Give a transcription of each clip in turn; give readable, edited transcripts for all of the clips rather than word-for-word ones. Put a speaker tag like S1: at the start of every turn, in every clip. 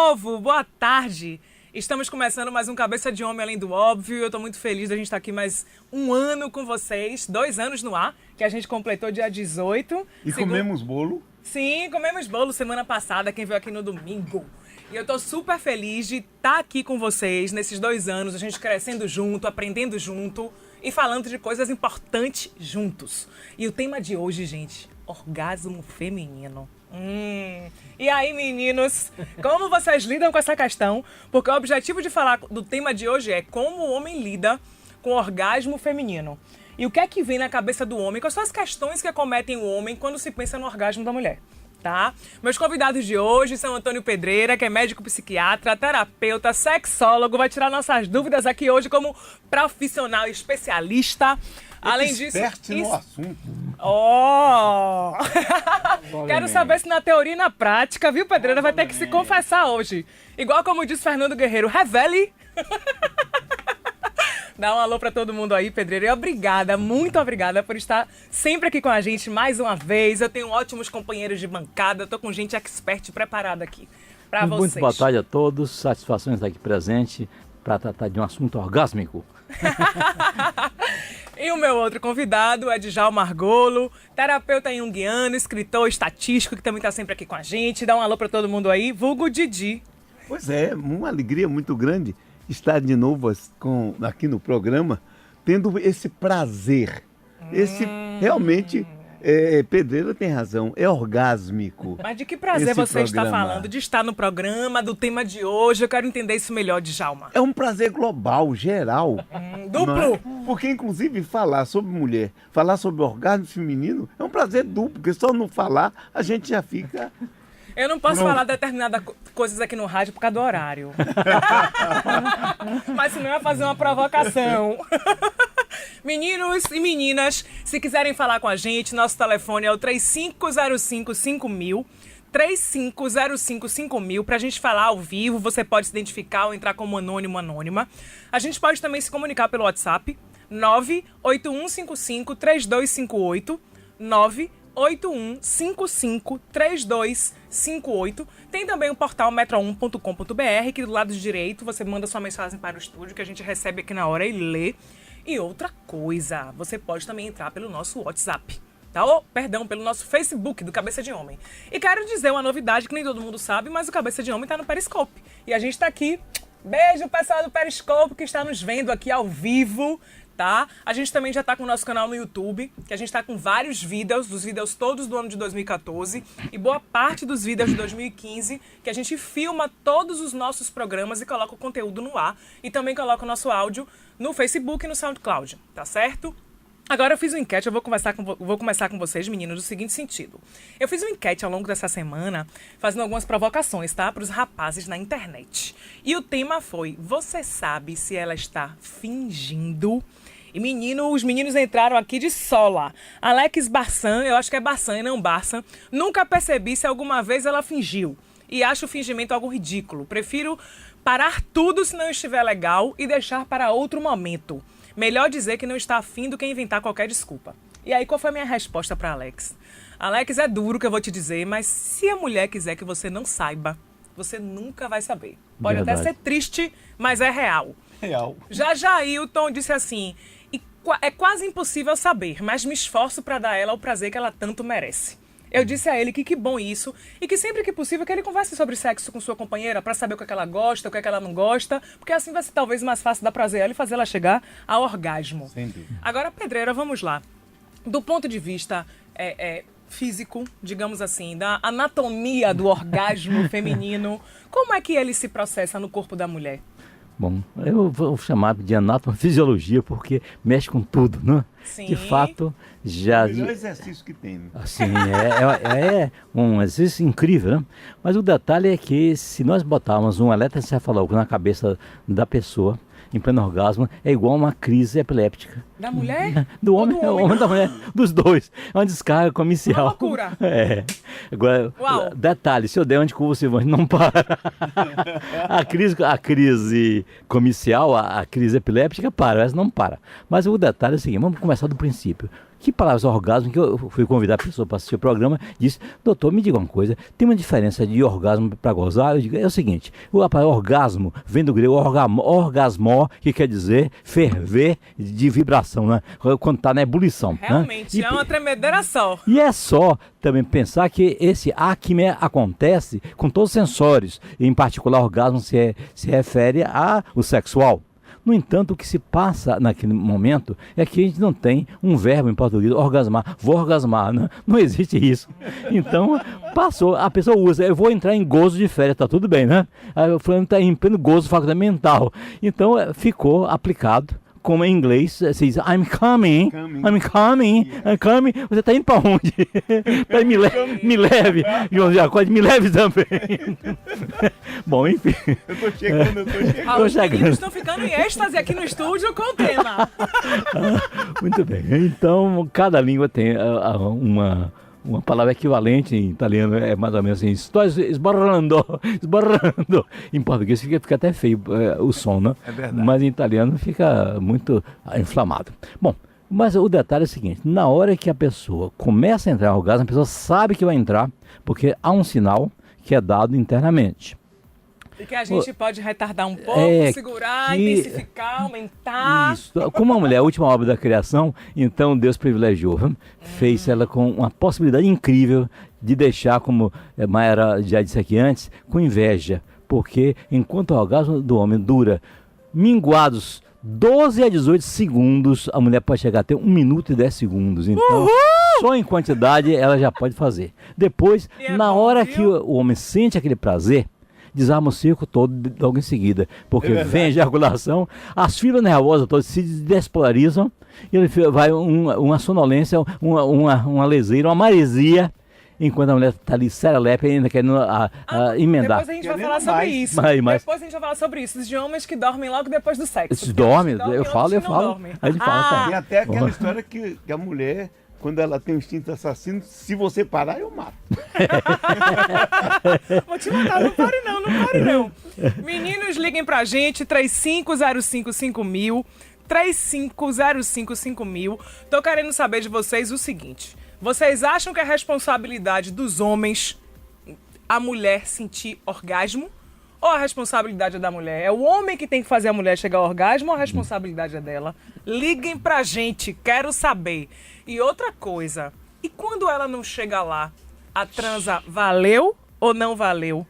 S1: povo, boa tarde. Estamos começando mais um Cabeça de Homem Além do Óbvio. Eu estou muito feliz da gente estar aqui mais um ano com vocês, 2 anos no ar, que a gente completou dia 18.
S2: E comemos bolo.
S1: Sim, comemos bolo semana passada, quem veio aqui no domingo. E eu tô super feliz de estar aqui com vocês nesses 2 anos, a gente crescendo junto, aprendendo junto e falando de coisas importantes juntos. E o tema de hoje, gente, orgasmo feminino. E aí, meninos, como vocês lidam com essa questão? Porque o objetivo de falar do tema de hoje é como o homem lida com o orgasmo feminino. E o que é que vem na cabeça do homem? Quais são as questões que acometem o homem quando se pensa no orgasmo da mulher? Tá? Meus convidados de hoje são Antônio Pedreira, que é médico psiquiatra, terapeuta, sexólogo, vai tirar nossas dúvidas aqui hoje como profissional especialista. Além disso,
S2: no assunto.
S1: Oh! Quero saber se na teoria e na prática, viu, Pedreira? Vai ter que se confessar hoje. Igual como diz Fernando Guerreiro, revele. Dá um alô pra todo mundo aí, Pedreira. E obrigada, muito obrigada por estar sempre aqui com a gente mais uma vez. Eu tenho ótimos companheiros de bancada, eu tô com gente expert preparada aqui pra vocês.
S3: Muito boa tarde a todos, satisfação estar aqui presente para tratar de um assunto orgásmico.
S1: E o meu outro convidado é Djalma Margolo, terapeuta junguiano, escritor, estatístico, que também está sempre aqui com a gente. Dá um alô para todo mundo aí, vulgo Didi.
S2: Pois é, uma alegria muito grande estar de novo aqui no programa, tendo esse prazer. Realmente, Pedreira tem razão, é orgásmico.
S1: Mas de que prazer você está falando? De estar no programa, do tema de hoje? Eu quero entender isso melhor, Djalma.
S2: É um prazer global, geral.
S1: Duplo?
S2: É? Porque, inclusive, falar sobre mulher, falar sobre orgasmo feminino, é um prazer duplo, porque só não falar, a gente já fica...
S1: Eu não posso falar determinadas coisas aqui no rádio por causa do horário. Mas senão eu ia fazer uma provocação. Meninos e meninas, se quiserem falar com a gente, nosso telefone é o 35055000. 35055000, pra gente falar ao vivo. Você pode se identificar ou entrar como anônimo, anônima. A gente pode também se comunicar pelo WhatsApp 981553258 981553258. Tem também o portal metro1.com.br, que do lado direito você manda sua mensagem para o estúdio, que a gente recebe aqui na hora e lê. E outra coisa, você pode também entrar pelo nosso WhatsApp, tá? Pelo nosso Facebook do Cabeça de Homem. E quero dizer uma novidade que nem todo mundo sabe, mas o Cabeça de Homem tá no Periscope. E a gente tá aqui. Beijo, pessoal do Periscope que está nos vendo aqui ao vivo, tá? A gente também já tá com o nosso canal no YouTube, que a gente tá com vários vídeos, dos vídeos todos do ano de 2014 e boa parte dos vídeos de 2015, que a gente filma todos os nossos programas e coloca o conteúdo no ar. E também coloca o nosso áudio no Facebook e no SoundCloud, tá certo? Agora eu fiz uma enquete, eu vou começar com vocês, meninos, do seguinte sentido. Eu fiz uma enquete ao longo dessa semana, fazendo algumas provocações, tá? Para os rapazes na internet. E o tema foi, você sabe se ela está fingindo? E os meninos entraram aqui de sola. Alex Barçan, eu acho que é Barçan e não Barçan, nunca percebi se alguma vez ela fingiu. E acho o fingimento algo ridículo. Prefiro parar tudo se não estiver legal e deixar para outro momento. Melhor dizer que não está afim do que inventar qualquer desculpa. E aí, qual foi a minha resposta para Alex? Alex, é duro que eu vou te dizer, mas se a mulher quiser que você não saiba, você nunca vai saber. Pode até ser triste, mas é real. Já Ailton disse assim, é quase impossível saber, mas me esforço para dar a ela o prazer que ela tanto merece. Eu disse a ele que bom isso e que sempre que possível que ele converse sobre sexo com sua companheira para saber o que é que ela gosta, o que é que ela não gosta, porque assim vai ser talvez mais fácil dar prazer a ela e fazer ela chegar ao orgasmo.
S2: Sem dúvida.
S1: Agora, Pedreira, vamos lá. Do ponto de vista físico, digamos assim, da anatomia do orgasmo feminino, como é que ele se processa no corpo da mulher?
S3: Bom, eu vou chamar de anatomofisiologia porque mexe com tudo, né?
S1: Sim.
S3: De fato, já...
S2: O melhor exercício que tem. Né?
S3: Assim, é um exercício incrível, né? Mas o detalhe é que se nós botarmos um eletroencefalograma na cabeça da pessoa, em pleno orgasmo, é igual a uma crise epiléptica.
S1: Da mulher?
S3: Do homem, da mulher, dos dois. É uma descarga
S1: Uma
S3: comercial.
S1: loucura.
S3: Agora,
S1: Uau.
S3: detalhe, se eu der anticonvulsivante, não para. A crise comercial, a crise epiléptica para, essa não para. Mas o detalhe é o seguinte, vamos começar do princípio. Que palavras orgasmo, que eu fui convidar a pessoa para assistir o programa, disse, doutor, me diga uma coisa, tem uma diferença de orgasmo para gozar? Eu digo, é o seguinte, a palavra orgasmo vem do grego orgasmó, que quer dizer ferver de vibração, né? Quando está na ebulição.
S1: Realmente,
S3: né?
S1: é uma tremedeira só.
S3: E é só também pensar que esse acme acontece com todos os sensores, em particular o orgasmo se refere ao sexual. No entanto, o que se passa naquele momento é que a gente não tem um verbo em português, orgasmar, vou orgasmar, né? Não existe isso. Então, passou, a pessoa usa, eu vou entrar em gozo de férias, tá tudo bem, né? Aí o fulano está em pleno gozo fundamental. Então, ficou aplicado. Como em inglês, você diz, I'm coming. Você está indo para onde? Me leve. João Jacode, me leve também. Bom, enfim.
S2: Eu tô chegando.
S1: Os meninos estão ficando em êxtase aqui no estúdio com o tema.
S3: Muito bem. Então, cada língua tem uma palavra equivalente em italiano, é mais ou menos assim, estou esbarrando. Em português fica até feio o som, né?
S2: É verdade.
S3: Mas em italiano fica muito inflamado. Bom, mas o detalhe é o seguinte, na hora que a pessoa começa a entrar em orgasmo, a pessoa sabe que vai entrar, porque há um sinal que é dado internamente.
S1: E que a gente pode retardar um pouco, segurar, intensificar, aumentar.
S3: Isso. Como a mulher é a última obra da criação, então Deus privilegiou, fez ela com uma possibilidade incrível de deixar, como Mayara já disse aqui antes, com inveja. Porque enquanto o orgasmo do homem dura minguados 12 a 18 segundos, a mulher pode chegar até 1 minuto e 10 segundos. Então, só em quantidade ela já pode fazer. Depois, na hora que o homem sente aquele prazer, desarma o circo todo logo em seguida, porque vem a ejaculação, as fibras nervosas todas se despolarizam, e ele vai uma sonolência, uma leseira, uma maresia, enquanto a mulher está ali serelepe ainda querendo emendar.
S1: Depois a gente vai falar sobre isso.
S3: Mas
S1: depois a gente vai falar sobre isso, de homens que dormem logo depois do sexo.
S3: Eles dormem, eu falo.
S1: Dormem.
S3: Aí ele fala, tá.
S2: Tem até aquela história que a mulher, quando ela tem um instinto assassino, se você parar, eu mato.
S1: Vou te mandar, não pare não. Meninos, liguem pra gente, 35055000, 35055000. Tô querendo saber de vocês o seguinte, vocês acham que é responsabilidade dos homens a mulher sentir orgasmo? Ou a responsabilidade é da mulher? É o homem que tem que fazer a mulher chegar ao orgasmo ou a responsabilidade é dela? Liguem pra gente, quero saber. E outra coisa, e quando ela não chega lá, a transa valeu ou não valeu?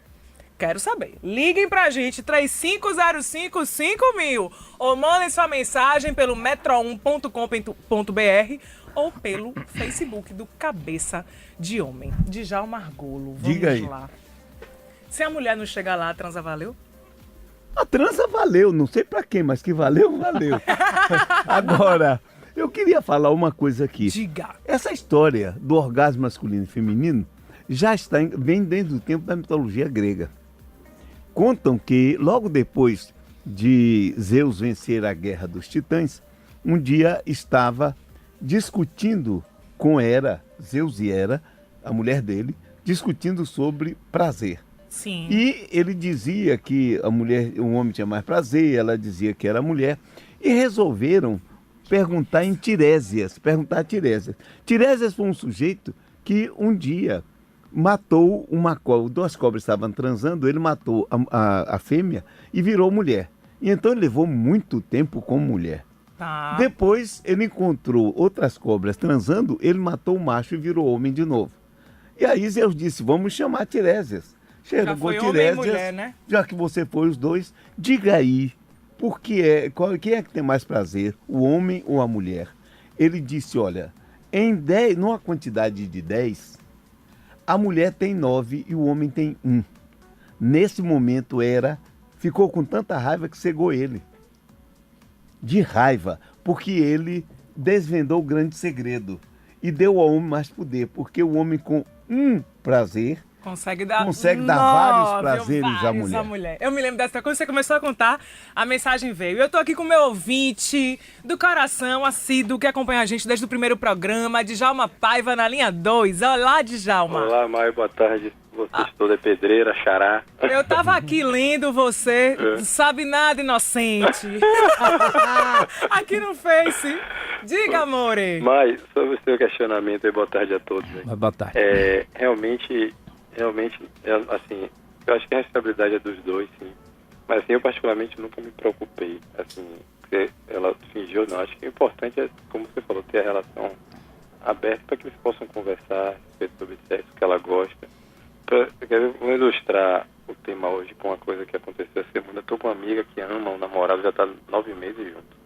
S1: Quero saber. Liguem pra gente, 35055000, ou mandem sua mensagem pelo metro1.com.br ou pelo Facebook do Cabeça de Homem, Djalma Argolo. Vamos
S2: Diga aí.
S1: lá. Se a mulher não chegar lá, a transa valeu?
S2: A transa valeu, não sei pra quem, mas que valeu. Agora, eu queria falar uma coisa aqui.
S1: Diga.
S2: Essa história do orgasmo masculino e feminino vem desde o tempo da mitologia grega. Contam que logo depois de Zeus vencer a guerra dos titãs, um dia estava discutindo com Hera, Zeus e Hera, a mulher dele, discutindo sobre prazer.
S1: Sim.
S2: E ele dizia que o homem tinha mais prazer, ela dizia que era mulher, e resolveram perguntar a Tiresias. Tiresias foi um sujeito que um dia matou uma cobra, 2 cobras estavam transando, ele matou a fêmea e virou mulher. E então ele levou muito tempo como mulher.
S1: Tá.
S2: Depois ele encontrou outras cobras transando, ele matou o macho e virou homem de novo. E aí Zeus disse, vamos chamar Tiresias. Chegou
S1: foi
S2: Tiresias,
S1: homem e mulher, né?
S2: Já que você foi os dois, diga aí, quem é que tem mais prazer, o homem ou a mulher? Ele disse, olha, numa quantidade de 10, a mulher tem 9 e o homem tem 1. Nesse momento Hera ficou com tanta raiva que cegou ele. De raiva, porque ele desvendou o grande segredo e deu ao homem mais poder, porque o homem com um prazer consegue dar vários prazeres à mulher.
S1: Eu me lembro dessa, quando você começou a contar, a mensagem veio. Eu tô aqui com o meu ouvinte do coração assíduo, que acompanha a gente desde o primeiro programa, Djalma Paiva na linha 2. Olá, Djalma.
S4: Olá, Maio, boa tarde. Vocês toda é pedreira, xará.
S1: Eu tava aqui lendo você, sabe nada, inocente. Aqui no Face. Diga, amore.
S4: Mas, sobre o seu questionamento, e boa tarde a todos. Né?
S3: Boa tarde.
S4: Realmente, assim, eu acho que a responsabilidade é dos dois, sim. Mas, assim, eu particularmente nunca me preocupei, assim, se ela fingiu ou não. Acho que o importante é, como você falou, ter a relação aberta para que eles possam conversar a respeito sobre sexo que ela gosta. Eu vou ilustrar o tema hoje com uma coisa que aconteceu essa semana. Eu estou com uma amiga que ama um namorado, já está 9 meses junto.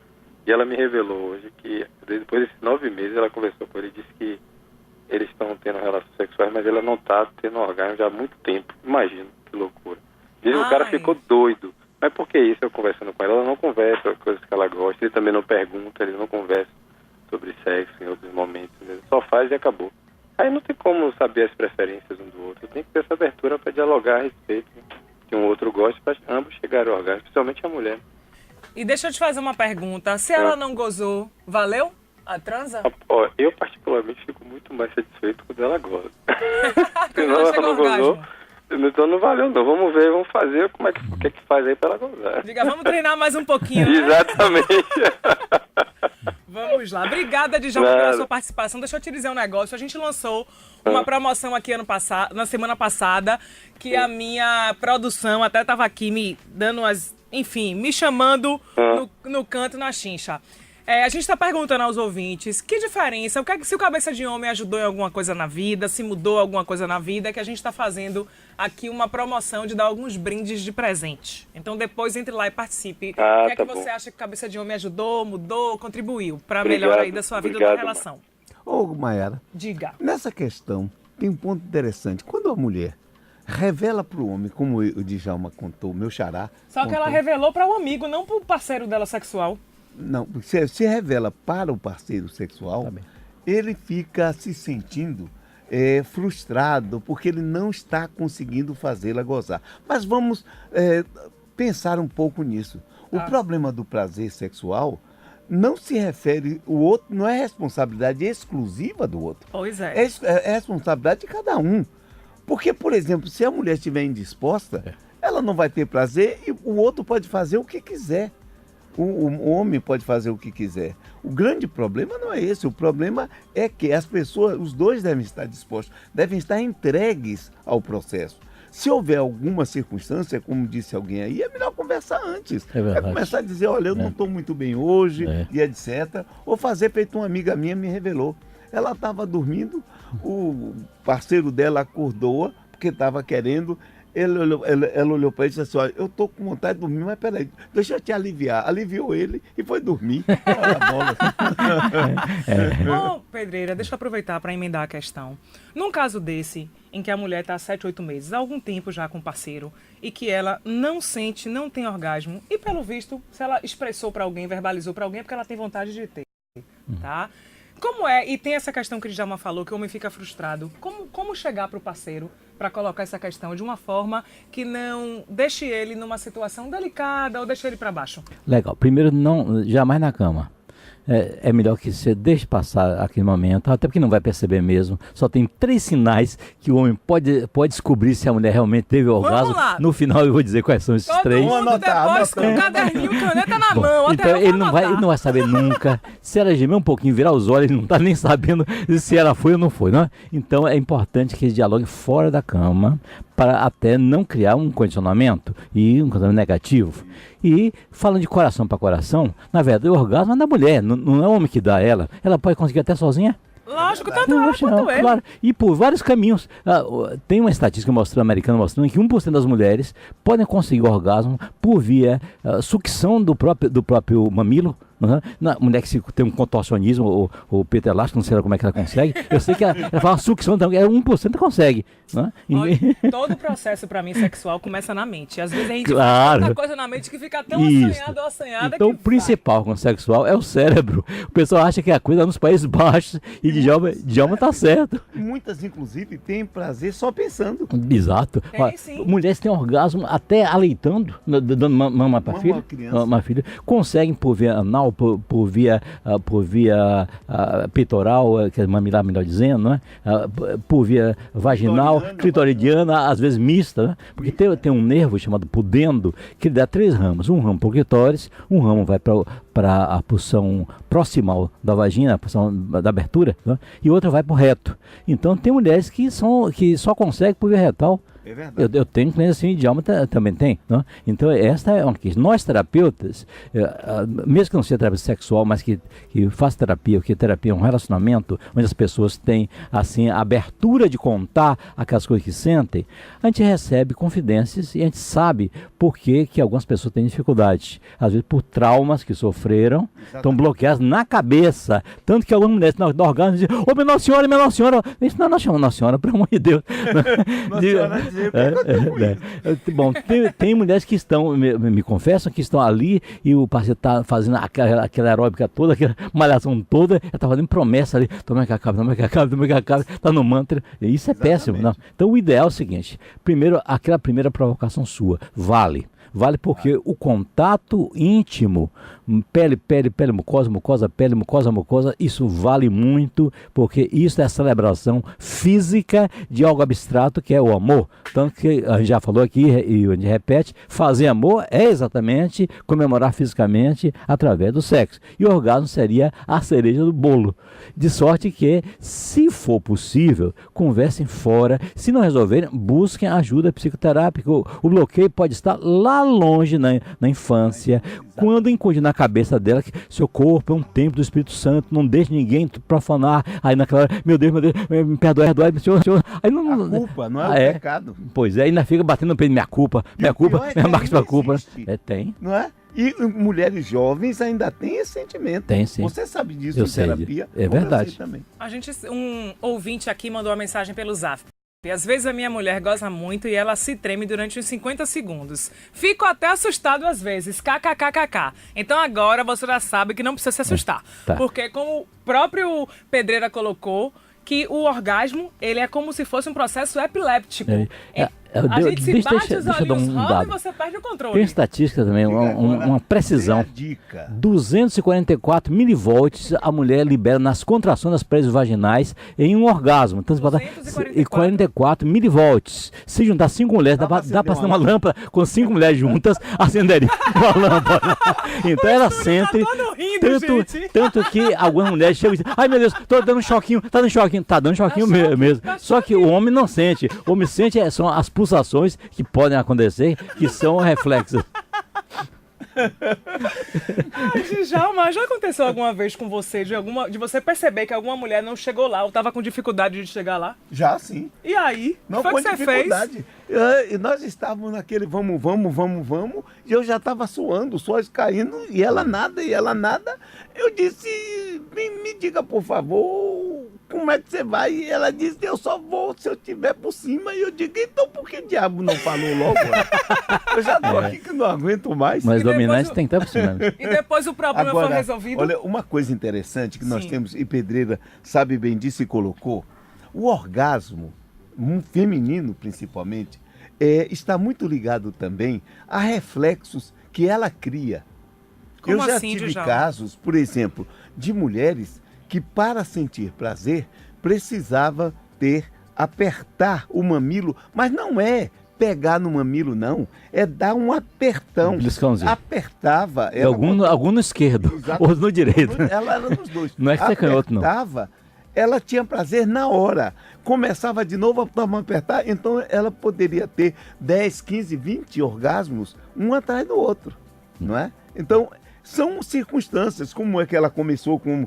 S4: E ela me revelou hoje que, depois desses 9 meses, ela conversou com ele e disse que eles estão tendo relações sexuais, mas ela não está tendo orgasmo já há muito tempo. Imagina, que loucura. Diz que o cara ficou doido. Mas por que isso? Eu conversando com ela, ela não conversa coisas que ela gosta, ele também não pergunta, ele não conversa sobre sexo em outros momentos, ele só faz e acabou. Aí não tem como saber as preferências um do outro, tem que ter essa abertura para dialogar a respeito que um outro gosta, para ambos chegarem ao orgasmo, principalmente a mulher.
S1: E deixa eu te fazer uma pergunta. Se ela não gozou, valeu a transa?
S4: Ó, eu particularmente fico muito mais satisfeito quando ela goza.
S1: Quando
S4: Senão
S1: ela
S4: ela
S1: chega ao
S4: não gozou,
S1: orgasmo.
S4: então não valeu não. Vamos ver, vamos fazer o que é que faz aí para ela gozar.
S1: Diga, vamos treinar mais um pouquinho. Né?
S4: Exatamente.
S1: Vamos lá. Obrigada, Djalma, pela sua participação. Deixa eu te dizer um negócio. A gente lançou uma promoção aqui na semana passada, que a minha produção até estava aqui me dando me chamando no canto, na chincha. A gente está perguntando aos ouvintes que diferença, se o Cabeça de Homem ajudou em alguma coisa na vida, se mudou alguma coisa na vida, que a gente está fazendo aqui uma promoção de dar alguns brindes de presente. Então depois entre lá e participe. O que é que você acha que o Cabeça de Homem ajudou, mudou, contribuiu para a melhora aí da sua vida, da relação?
S2: Ô, Mayara,
S1: Diga.
S2: nessa questão tem um ponto interessante. Quando a mulher revela para o homem, como o Djalma contou, meu xará...
S1: Só que ela revelou para um amigo, não para o parceiro dela sexual.
S2: Não, se revela para o parceiro sexual, ele fica se sentindo frustrado, porque ele não está conseguindo fazê-la gozar. Mas vamos pensar um pouco nisso. O problema do prazer sexual não se refere, o outro não é responsabilidade exclusiva do outro.
S1: Pois é.
S2: É responsabilidade de cada um. Porque, por exemplo, se a mulher estiver indisposta, ela não vai ter prazer e o outro pode fazer o que quiser. O homem pode fazer o que quiser. O grande problema não é esse. O problema é que as pessoas, os dois devem estar dispostos, devem estar entregues ao processo. Se houver alguma circunstância, como disse alguém aí, é melhor conversar antes. É começar a dizer, olha, eu não estou muito bem hoje, e etc. Ou fazer feito uma amiga minha me revelou. Ela estava dormindo, o parceiro dela acordou, porque estava querendo. Ela olhou para ele e disse assim, olha, eu estou com vontade de dormir, mas peraí, deixa eu te aliviar. Aliviou ele e foi dormir.
S1: Ô, Pedreira, deixa eu aproveitar para emendar a questão. Num caso desse, em que a mulher está há 7, 8 meses, há algum tempo já com o parceiro, e que ela não sente, não tem orgasmo, e pelo visto, se ela expressou para alguém, verbalizou para alguém, é porque ela tem vontade de ter, tá? Como é, e tem essa questão que o Djalma falou, que o homem fica frustrado, como chegar para o parceiro para colocar essa questão de uma forma que não deixe ele numa situação delicada ou deixe ele para baixo?
S3: Legal. Primeiro, jamais na cama. É melhor que você deixe passar aquele momento, até porque não vai perceber mesmo. Só tem 3 sinais que o homem pode descobrir se a mulher realmente teve orgasmo. No final eu vou dizer quais são esses
S1: Todo
S3: 3.
S1: Mundo depois com um caderninho, caneta na mão.
S3: Então ele não vai saber nunca. Se ela gemer um pouquinho, virar os olhos, ele não está nem sabendo se ela foi ou não foi, não é? Então é importante que eles dialoguem fora da cama, para até não criar um condicionamento e um condicionamento negativo. E falando de coração para coração, na verdade o orgasmo é da mulher, não é o homem que dá ela pode conseguir até sozinha.
S1: Lógico, tanto ela quanto ele.
S3: Claro. E por vários caminhos. Tem uma estatística americana mostrando que 1% das mulheres podem conseguir orgasmo por via sucção do próprio mamilo. Na mulher que tem um contorcionismo, ou peito elástico, não sei como é que ela consegue. Eu sei que ela faz uma sucção, então 1% consegue. Né?
S1: Olha, todo o processo, para mim, sexual começa na mente. Às vezes a gente
S3: faz
S1: tanta coisa na mente que fica tão assanhada
S3: então, o principal com o sexual é o cérebro. O pessoal acha que a coisa é nos Países Baixos e Djalma tá certo.
S2: Muitas, inclusive, têm prazer só pensando.
S3: Exato. Mulheres têm orgasmo até aleitando, dando mama para filha. Conseguem por via anal, por via peitoral, que é mamilar, melhor dizendo, né? Por via vaginal, clitoridiana, às vezes mista, né? Porque tem um nervo chamado pudendo, que dá 3 ramos. Um ramo para o clitóris, um ramo vai para para a porção proximal da vagina, a porção da abertura, né? E outra vai para o reto. Então tem mulheres que só conseguem por via retal.
S2: É verdade.
S3: Eu tenho clientes assim de alma também tem, né? Então esta é uma questão. Nós terapeutas, mesmo que não seja terapia sexual, mas que faça terapia, porque terapia é um relacionamento onde as pessoas têm assim a abertura de contar aquelas coisas que sentem, a gente recebe confidências e a gente sabe por que algumas pessoas têm dificuldade, às vezes por traumas que sofreram, estão bloqueadas na cabeça, tanto que algumas mulheres no orgasmo dizem: ô, minha Nossa Senhora, isso não é Nossa Senhora, pelo amor de Deus. Bom, tem mulheres que estão, me confessam que estão ali e o parceiro está fazendo aquela aeróbica toda, aquela malhação toda, ela está fazendo promessa ali: toma que acabe, está no mantra. Isso é péssimo. Não. Então o ideal é o seguinte: primeiro, aquela primeira provocação sua, vale porque o contato íntimo, pele, mucosa, pele, mucosa, isso vale muito, porque isso é a celebração física de algo abstrato que é o amor. Tanto que a gente já falou aqui e a gente repete, fazer amor é exatamente comemorar fisicamente através do sexo. E o orgasmo seria a cereja do bolo. De sorte que, se for possível, conversem fora. Se não resolverem, busquem ajuda psicoterápica. O bloqueio pode estar lá longe na infância, quando incute na cabeça dela que seu corpo é um templo do Espírito Santo, não deixe ninguém profanar. Aí naquela hora, meu Deus, me perdoe, senhor. Aí não,
S2: a culpa não é o pecado.
S3: Pois é, ainda fica batendo no peito: minha culpa, minha máxima culpa. Tem.
S2: Não é? E mulheres jovens ainda têm esse sentimento.
S3: Tem, sim.
S2: Você sabe disso
S3: Eu
S2: em
S3: sei.
S2: terapia?
S3: É verdade.
S2: Eu sei também.
S1: Um ouvinte aqui mandou uma mensagem pelo Zap. E às vezes a minha mulher goza muito e ela se treme durante uns 50 segundos. Fico até assustado às vezes, kkkk. Então agora você já sabe que não precisa se assustar.
S3: Tá.
S1: Porque como o próprio Pedreira colocou, que o orgasmo, ele é como se fosse um processo epiléptico. A gente se bate os olhinhos roda e você perde o controle.
S3: Tem estatística também, uma precisão.
S2: Dica.
S3: 244 milivolts a mulher libera nas contrações das presilhas vaginais em um orgasmo. Então, 244 milivolts. Se juntar 5 mulheres, dá para acender uma lâmpada com 5 mulheres juntas, acenderia uma lâmpada. Então ela sente. Tanto que algumas mulheres chegam e dizem: ai meu Deus, tô dando um choquinho, tá dando choquinho mesmo. Só que o homem não sente. O homem sente são as pulsações que podem acontecer, que são reflexos.
S1: Djalma, já aconteceu alguma vez com você, de você perceber que alguma mulher não chegou lá, ou estava com dificuldade de chegar lá?
S2: Já sim.
S1: E aí?
S2: Não
S1: foi
S2: com
S1: que você
S2: dificuldade. E nós estávamos naquele vamos, e eu já estava suando, os olhos caindo, e ela nada. Eu disse: me diga, por favor, como é que você vai? E ela disse: eu só vou se eu estiver por cima. E eu digo: então por que diabo não falou logo? Eu já estou aqui que não aguento mais.
S3: Mas dominante tem que estar por cima.
S1: E depois o problema foi resolvido?
S2: Olha, uma coisa interessante que nós temos, e Pedreira sabe bem disso e colocou, o orgasmo, feminino principalmente, está muito ligado também a reflexos que ela cria.
S1: Como
S2: eu já
S1: assim,
S2: tive
S1: Djalma?
S2: casos, por exemplo, de mulheres que para sentir prazer precisava apertar o mamilo, mas não é pegar no mamilo, não, é dar um apertão. Apertava.
S3: Algum no esquerdo, ou no direito.
S2: Ela era nos dois.
S3: Não é que você é canhoto, não.
S2: Apertava, ela tinha prazer na hora. Começava de novo a apertar, então ela poderia ter 10, 15, 20 orgasmos, um atrás do outro, não é? Então, são circunstâncias, como é que ela começou com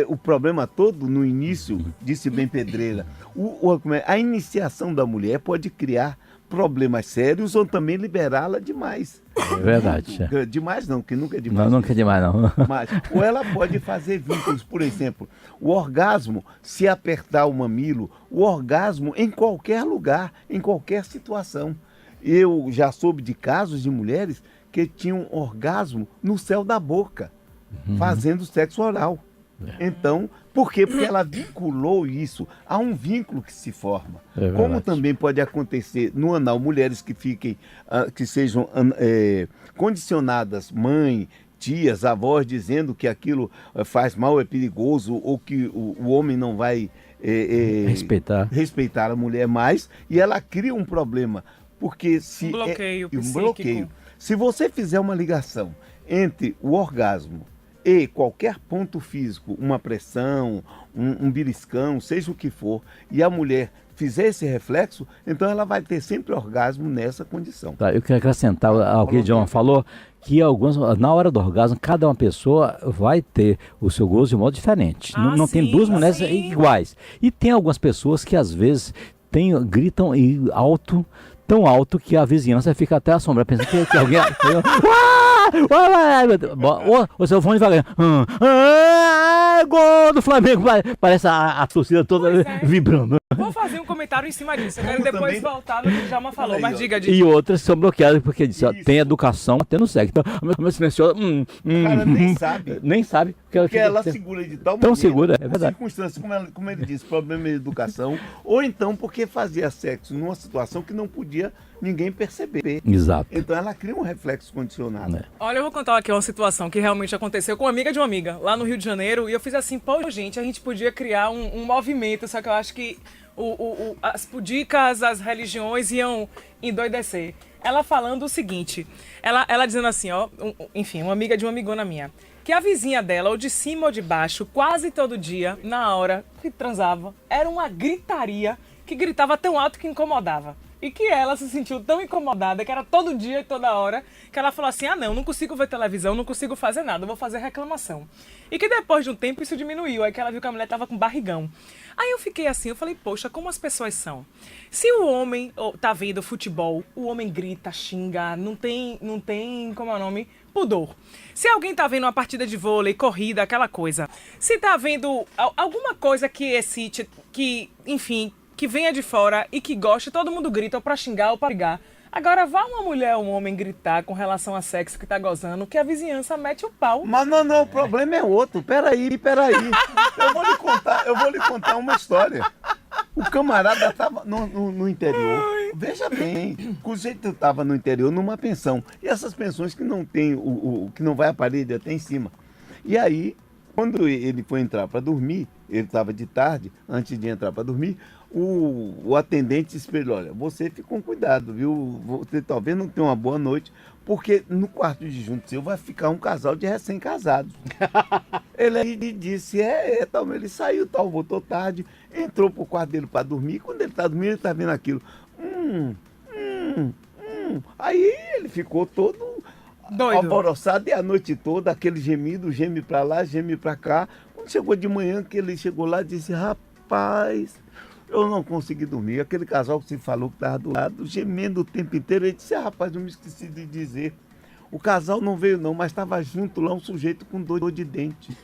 S2: o problema todo no início, disse bem Pedreira. A iniciação da mulher pode criar problemas sérios ou também liberá-la demais.
S3: É verdade.
S2: Demais não, que nunca é demais.
S3: Não, nunca é demais não.
S2: Ou ela pode fazer vínculos, por exemplo, o orgasmo, se apertar o mamilo, o orgasmo em qualquer lugar, em qualquer situação. Eu já soube de casos de mulheres que tinham orgasmo no céu da boca, fazendo sexo oral. Então, por quê? Porque ela vinculou isso a um vínculo que se forma. Como também pode acontecer no anal, mulheres que fiquem, que sejam condicionadas, mãe, tias, avós, dizendo que aquilo faz mal, é perigoso, ou que o homem não vai respeitar a mulher mais, e ela cria um problema. Porque se
S1: um bloqueio
S2: Se você fizer uma ligação entre o orgasmo e qualquer ponto físico, uma pressão, um beliscão, seja o que for, e a mulher fizer esse reflexo, então ela vai ter sempre orgasmo nessa condição.
S3: Tá, eu quero acrescentar ao que o John falou, que na hora do orgasmo, cada uma pessoa vai ter o seu gozo de um modo diferente. Não tem duas mulheres iguais. E tem algumas pessoas que às vezes gritam alto, tão alto que a vizinhança fica até assombrar, pensando que alguém... O seu fone vai gol do Flamengo, parece a torcida toda vibrando.
S1: Vou fazer um comentário em cima disso. Eu quero depois
S2: também...
S1: voltar no que o Djalma falou, mas diga.
S3: E outras são bloqueadas porque diz, ó, tem educação, até no sexo. Então, a minha silenciosa...
S2: O cara nem sabe.
S3: Nem sabe.
S2: Porque ela segura de tal
S3: tão
S2: maneira.
S3: Segura, é verdade.
S2: Circunstância, como ele disse, problema de educação, ou então porque fazia sexo numa situação que não podia ninguém perceber.
S3: Exato.
S2: Então ela cria um reflexo condicionado.
S1: Olha, eu vou contar aqui uma situação que realmente aconteceu com uma amiga de uma amiga, lá no Rio de Janeiro, e eu fiz assim, pô, gente, a gente podia criar um movimento, só que eu acho que as pudicas, as religiões iam endoidecer. Ela falando o seguinte, ela dizendo assim, ó, enfim, uma amiga de uma amigona minha, que a vizinha dela, ou de cima ou de baixo, quase todo dia, na hora que transava, era uma gritaria que gritava tão alto que incomodava. E que ela se sentiu tão incomodada, que era todo dia e toda hora, que ela falou assim, não consigo ver televisão, não consigo fazer nada, eu vou fazer reclamação. E que depois de um tempo isso diminuiu, aí que ela viu que a mulher tava com barrigão. Aí eu fiquei assim, eu falei, poxa, como as pessoas são? Se o homem tá vendo futebol, o homem grita, xinga, não tem, como é o nome? Pudor. Se alguém tá vendo uma partida de vôlei, corrida, aquela coisa. Se tá vendo alguma coisa que excite, que, enfim, que venha de fora e que goste, todo mundo grita ou pra xingar ou pra brigar. Agora, vá uma mulher ou um homem gritar com relação a sexo que tá gozando, que a vizinhança mete o pau.
S2: Mas não, o problema é outro. Peraí. Eu vou lhe contar uma história. O camarada estava no interior. Veja bem, o jeito estava no interior numa pensão. E essas pensões que não tem que não vai a parede até em cima. E aí, quando ele foi entrar para dormir, ele estava de tarde, antes de entrar para dormir, o atendente espelhou, olha, você fica com cuidado, viu? Você talvez não tenha uma boa noite, porque no quarto de junto seu vai ficar um casal de recém-casados. Ele aí disse, tal, ele saiu, tal, voltou tarde, entrou pro quarto dele para dormir, quando ele está dormindo, ele está vendo aquilo. Aí ele ficou todo
S1: doido,
S2: alvoroçado, e a noite toda, aquele gemido, geme para lá, geme para cá. Quando chegou de manhã, que ele chegou lá, disse, rapaz, eu não consegui dormir. Aquele casal que você falou que estava do lado, gemendo o tempo inteiro. Ele disse, rapaz, eu me esqueci de dizer. O casal não veio não, mas estava junto lá um sujeito com dor de dente.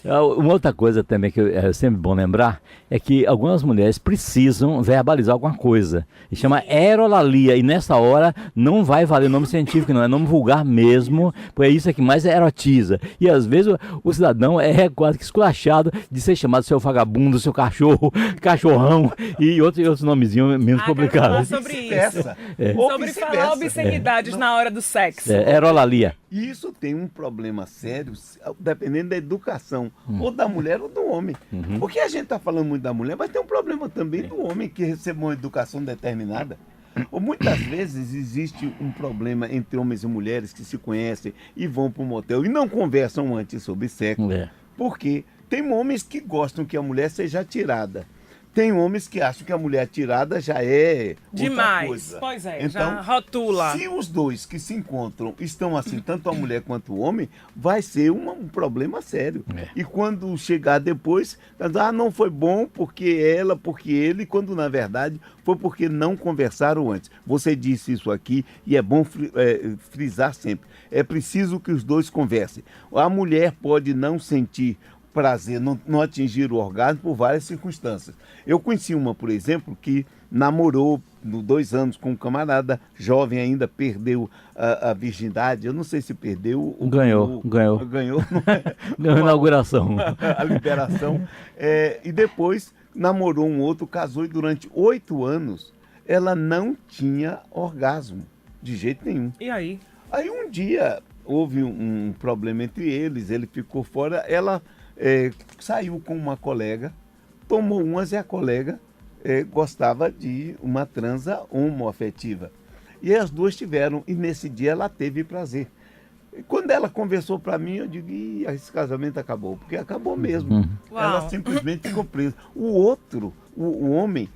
S3: Uma outra coisa também que é sempre bom lembrar é que algumas mulheres precisam verbalizar alguma coisa. E chama aerolalia. E nessa hora não vai valer nome científico, não. É nome vulgar mesmo, porque é isso que mais erotiza. E às vezes o cidadão é quase que esculachado de ser chamado seu vagabundo, seu cachorro, cachorrão e outros nomezinhos menos complicados.
S1: Sobre isso. Sobre falar obscenidades na hora do sexo.
S3: Aerolalia.
S2: E isso tem um problema sério, dependendo da educação, ou da mulher ou do homem. Porque a gente está falando muito da mulher, mas tem um problema também do homem que recebe uma educação determinada. Ou muitas vezes existe um problema entre homens e mulheres que se conhecem e vão para um motel e não conversam antes sobre sexo. Porque tem homens que gostam que a mulher seja atirada. Tem homens que acham que a mulher atirada já é
S1: demais.
S2: Outra coisa.
S1: Pois é,
S2: então,
S1: já rotula.
S2: Se os dois que se encontram estão assim, tanto a mulher quanto o homem, vai ser um problema sério. E quando chegar depois, não foi bom porque ela, porque ele, quando na verdade foi porque não conversaram antes. Você disse isso aqui e é bom frisar sempre. É preciso que os dois conversem. A mulher pode não sentir prazer, não atingir o orgasmo por várias circunstâncias. Eu conheci uma, por exemplo, que namorou 2 anos com um camarada, jovem ainda, perdeu a virgindade. Eu não sei se perdeu.
S3: Ganhou.
S2: Ganhou
S3: a inauguração.
S2: A liberação. E depois namorou um outro, casou e durante 8 anos ela não tinha orgasmo, de jeito nenhum.
S1: E aí?
S2: Aí um dia houve um problema entre eles, ele ficou fora, ela saiu com uma colega, tomou umas e a colega gostava de uma transa homoafetiva. E as duas tiveram, e nesse dia ela teve prazer. E quando ela conversou para mim, eu digo, esse casamento acabou, porque acabou mesmo. Ela
S1: Uau.
S2: simplesmente ficou presa. O outro, o homem,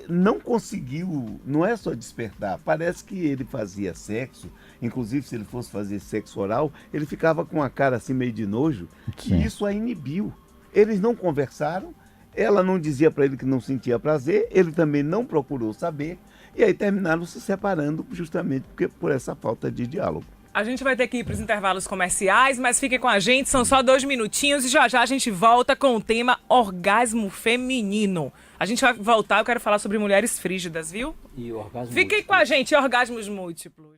S2: não conseguiu, não é só despertar, parece que ele fazia sexo, inclusive se ele fosse fazer sexo oral, ele ficava com a cara assim meio de nojo,
S3: Sim.
S2: e isso a inibiu. Eles não conversaram, ela não dizia para ele que não sentia prazer, ele também não procurou saber, e aí terminaram se separando justamente por essa falta de diálogo.
S1: A gente vai ter que ir para os intervalos comerciais, mas fiquem com a gente, são só 2 minutinhos e já já a gente volta com o tema orgasmo feminino. A gente vai voltar, eu quero falar sobre mulheres frígidas, viu?
S3: E o orgasmo
S1: Fiquem com a gente, orgasmos múltiplos.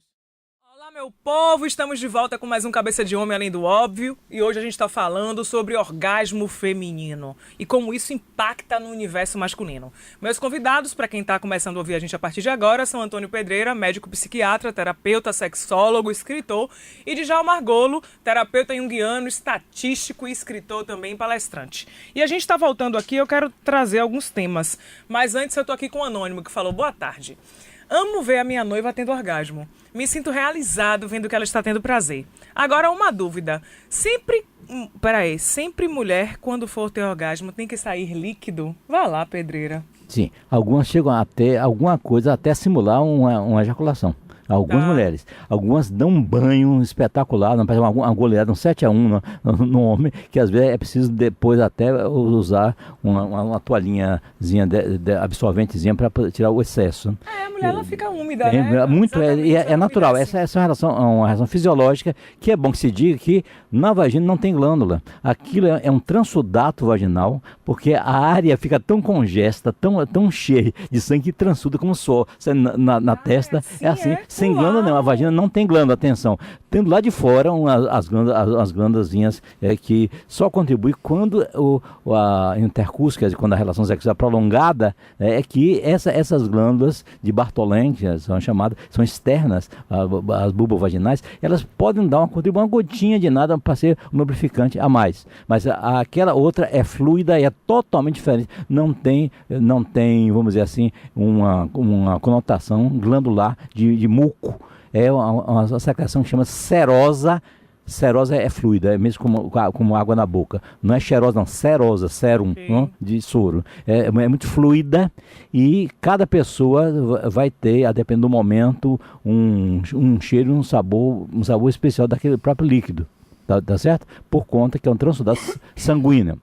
S1: Olá, meu povo, estamos de volta com mais um Cabeça de Homem Além do Óbvio e hoje a gente está falando sobre orgasmo feminino e como isso impacta no universo masculino. Meus convidados, para quem está começando a ouvir a gente a partir de agora, são Antônio Pedreira, médico psiquiatra, terapeuta, sexólogo, escritor, e Djalma Argolo, terapeuta junguiano, estatístico e escritor também, palestrante. E a gente está voltando aqui, eu quero trazer alguns temas, mas antes eu estou aqui com o Anônimo, que falou boa tarde. Amo ver a minha noiva tendo orgasmo. Me sinto realizado vendo que ela está tendo prazer. Agora, uma dúvida. Sempre mulher, quando for ter orgasmo, tem que sair líquido? Vá lá, Pedreira.
S3: Sim, algumas chegam até alguma coisa, até simular uma ejaculação. Algumas mulheres. Algumas dão um banho espetacular, não parece uma goleada, um 7-1 no homem, que às vezes é preciso depois até usar uma toalhinhazinha absorventezinha para tirar o excesso.
S1: A mulher ela fica úmida, né?
S3: Muito,
S1: Exatamente,
S3: é natural. Essa é uma relação fisiológica, que é bom que se diga que na vagina não tem glândula. Aquilo é um transudato vaginal, porque a área fica tão congesta, tão cheia de sangue que transuda como suor. Na testa
S1: sim,
S3: é assim,
S1: é?
S3: sem glândula não. A vagina não tem glândula, atenção. Tendo lá de fora as glândulas que só contribuem quando a intercurso, quer dizer, quando a relação sexual é prolongada, é que essas glândulas de Bartholin, que são chamadas, são externas, as bulbovaginais, elas podem dar uma gotinha de nada para ser um lubrificante a mais. Mas aquela outra é fluida e é totalmente diferente. Não tem, vamos dizer assim, uma conotação glandular de muco. É uma secreção que chama serosa. Serosa é fluida, é mesmo como água na boca. Não é cheirosa, não. Serosa, sérum, não? De soro. É muito fluida e cada pessoa vai ter, a depender do momento, um cheiro, um sabor especial daquele próprio líquido. Tá certo? Por conta que é um transudato sanguíneo.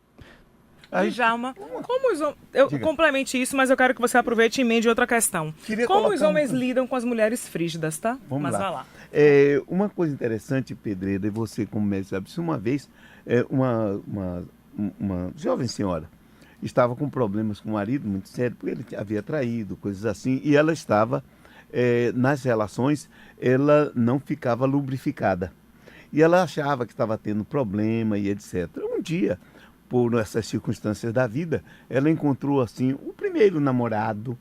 S1: Djalma, eu complemente isso, mas eu quero que você aproveite e emende outra questão. Como os homens lidam com as mulheres frígidas, tá?
S2: Vamos lá.
S1: Vai lá.
S2: Uma coisa interessante, Pedreira, e você como médico sabe, se uma vez uma jovem senhora estava com problemas com o marido muito sério, porque ele havia traído, coisas assim, e ela estava, nas relações, ela não ficava lubrificada. E ela achava que estava tendo problema e etc. Um dia, por essas circunstâncias da vida, ela encontrou assim o primeiro namorado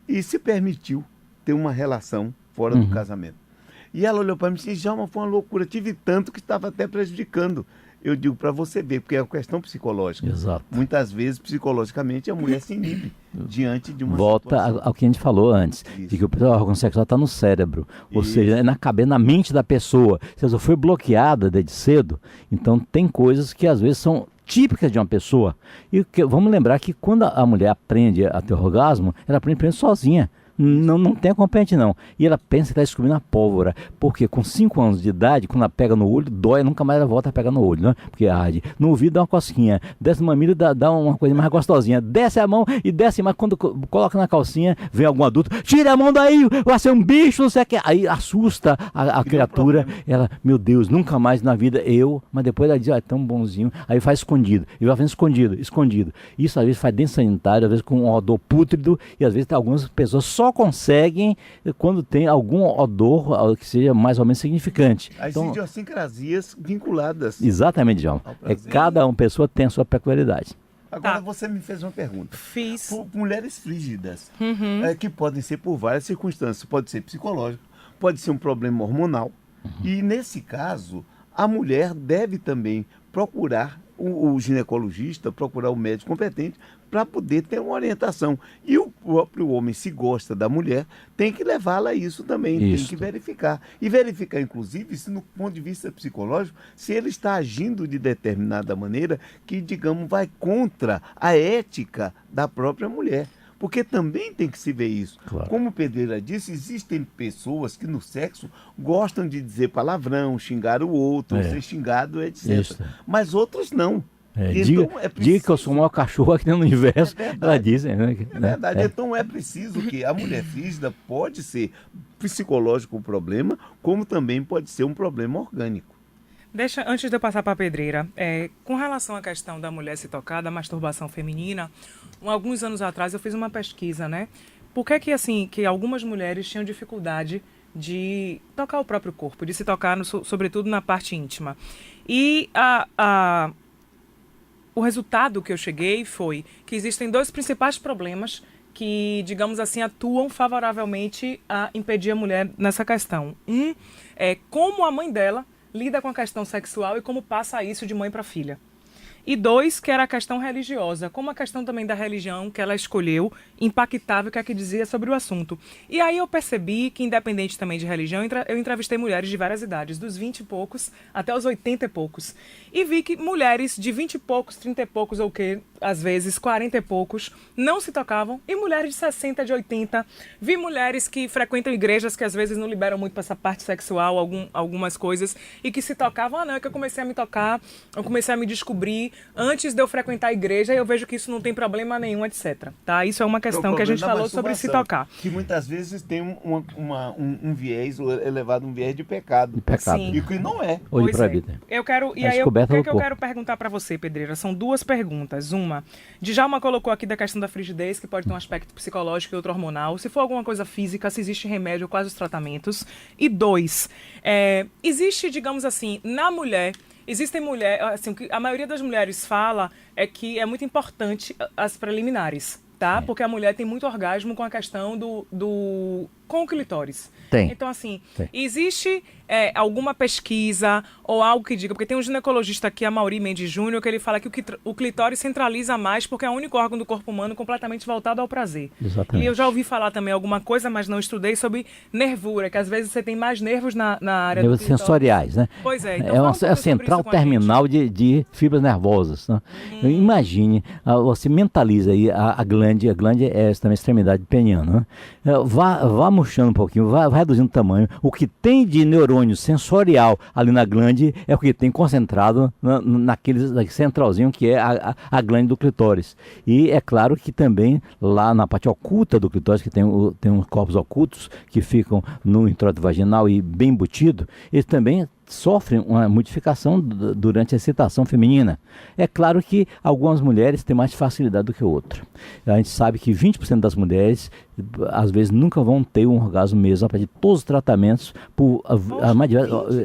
S2: e se permitiu ter uma relação fora do casamento. E ela olhou para mim e disse, já foi uma loucura, tive tanto que estava até prejudicando. Eu digo para você ver, porque é uma questão psicológica.
S3: Exato.
S2: Muitas vezes, psicologicamente, a mulher se inibe diante de uma
S3: Volta
S2: situação.
S3: ao que a gente falou antes, de que o órgão sexual está no cérebro, ou seja, é na cabeça, na mente da pessoa. Se ela foi bloqueada desde cedo, então tem coisas que às vezes são típicas de uma pessoa. E vamos lembrar que quando a mulher aprende a ter orgasmo, ela aprende sozinha. Não tem acompanhante não. E ela pensa que está descobrindo a pólvora. Porque com 5 anos de idade, quando ela pega no olho, dói, nunca mais ela volta a pegar no olho, né? Porque arde. No ouvido dá uma cosquinha. Desce no mamilo, dá uma coisa mais gostosinha. Desce a mão e desce mais. Quando coloca na calcinha, vem algum adulto, tira a mão daí, vai ser um bicho, não sei o que. Aí assusta a criatura. Ela, meu Deus, nunca mais na vida mas depois ela diz, é tão bonzinho. Aí faz escondido. E vai fazendo escondido. Isso às vezes faz dentro sanitário, às vezes com um odor pútrido. E às vezes algumas pessoas só conseguem quando tem algum odor que seja mais ou menos significante.
S2: As idiosincrasias vinculadas.
S3: Exatamente, João. Cada uma pessoa tem a sua peculiaridade.
S2: Agora você me fez uma pergunta.
S1: Fiz.
S2: Por mulheres frígidas, que podem ser por várias circunstâncias. Pode ser psicológico, pode ser um problema hormonal. E nesse caso, a mulher deve também procurar o ginecologista, procurar o médico competente para poder ter uma orientação. E o próprio homem, se gosta da mulher, tem que levá-la a isso também, tem que verificar. E verificar, inclusive, se no ponto de vista psicológico, se ele está agindo de determinada maneira que, digamos, vai contra a ética da própria mulher. Porque também tem que se ver isso.
S3: Claro.
S2: Como Pedreira disse, existem pessoas que no sexo gostam de dizer palavrão, xingar o outro, ser xingado, etc.
S3: Isso.
S2: Mas outros não.
S3: Diga,
S2: Então,
S3: diga que eu sou o maior cachorro aqui no universo. Ela diz, né?
S2: É verdade. Então é preciso que a mulher frígida pode ser psicológico o problema, como também pode ser um problema orgânico.
S1: Antes de eu passar para a Pedreira, com relação à questão da mulher se tocar, da masturbação feminina, alguns anos atrás eu fiz uma pesquisa, né? Por que assim, que algumas mulheres tinham dificuldade de tocar o próprio corpo, de se tocar, sobretudo na parte íntima. E o resultado que eu cheguei foi que existem dois principais problemas que, digamos assim, atuam favoravelmente a impedir a mulher nessa questão. Um é como a mãe dela lida com a questão sexual e como passa isso de mãe para filha. E dois, que era a questão religiosa, como a questão também da religião que ela escolheu impactava o que é que dizia sobre o assunto. E aí eu percebi que, independente também de religião, eu entrevistei mulheres de várias idades, dos 20 e poucos até os 80 e poucos. E vi que mulheres de 20 e poucos, 30 e poucos, ou que às vezes 40 e poucos, não se tocavam. E mulheres de 60, de 80. Vi mulheres que frequentam igrejas que às vezes não liberam muito para essa parte sexual, algumas coisas, e que se tocavam. Não, é que eu comecei a me tocar, eu comecei a me descobrir antes de eu frequentar a igreja, e eu vejo que isso não tem problema nenhum, etc. Tá? Isso é uma questão que a gente falou sobre se tocar.
S2: Que muitas vezes tem um viés elevado, um viés de pecado.
S3: De pecado.
S1: Sim.
S2: E que não é.
S3: Ou de
S1: Pois
S3: proibida.
S1: Eu quero, e
S3: A
S1: aí
S3: descoberta
S1: o que,
S3: do
S1: eu
S3: corpo.
S1: quero perguntar para você, Pedreira? São duas perguntas. Uma, Djalma colocou aqui da questão da frigidez, que pode ter um aspecto psicológico e outro hormonal. Se for alguma coisa física, se existe remédio, quais os tratamentos. E dois, existe, digamos assim, na mulher, existem mulheres, assim, o que a maioria das mulheres fala é que é muito importante as preliminares, tá? Porque a mulher tem muito orgasmo com a questão com o clitóris.
S3: Tem.
S1: Então, assim,
S3: Tem.
S1: existe alguma pesquisa ou algo que diga, porque tem um ginecologista aqui, a Mauri Mendes Júnior, que ele fala que o clitóris centraliza mais porque é o único órgão do corpo humano completamente voltado ao prazer.
S3: Exatamente.
S1: E eu já ouvi falar também alguma coisa, mas não estudei, sobre nervura, que às vezes você tem mais nervos na área
S3: Nervos
S1: do clitóris.
S3: sensoriais, né?
S1: Pois é. Então
S3: É
S1: fala
S3: uma
S1: um pouco sobre
S3: central
S1: isso com a gente.
S3: terminal de fibras nervosas. Né? Imagine, você mentaliza aí a glande é também a extremidade peniana. Né? Vá murchando um pouquinho, vá reduzindo o tamanho. O que tem de neurônio sensorial ali na glande é o que tem concentrado naquele centralzinho que é a glande do clitóris. E é claro que também lá na parte oculta do clitóris, que tem uns corpos ocultos que ficam no introito vaginal e bem embutido, eles também sofrem uma modificação durante a excitação feminina. É claro que algumas mulheres têm mais facilidade do que outras. A gente sabe que 20% das mulheres, às vezes, nunca vão ter um orgasmo mesmo, apesar de todos os tratamentos,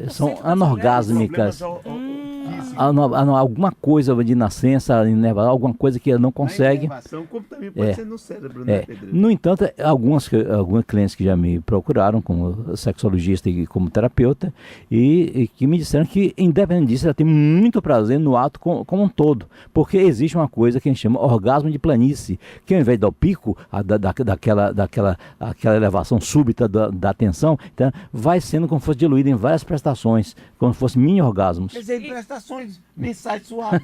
S3: são anorgásmicas. Alguma coisa de nascença, alguma coisa que não consegue.
S2: Como também pode ser no cérebro, né, Pedro?
S3: No entanto, alguns clientes que já me procuraram como sexologista e como terapeuta e que me disseram que, independente disso, ela tem muito prazer no ato como um todo, porque existe uma coisa que a gente chama orgasmo de planície, que ao invés de dar o pico daquela elevação súbita da tensão, então, vai sendo como se fosse diluído em várias prestações, como se fossem mini orgasmos.
S2: Quer dizer, prestações mensais suaves.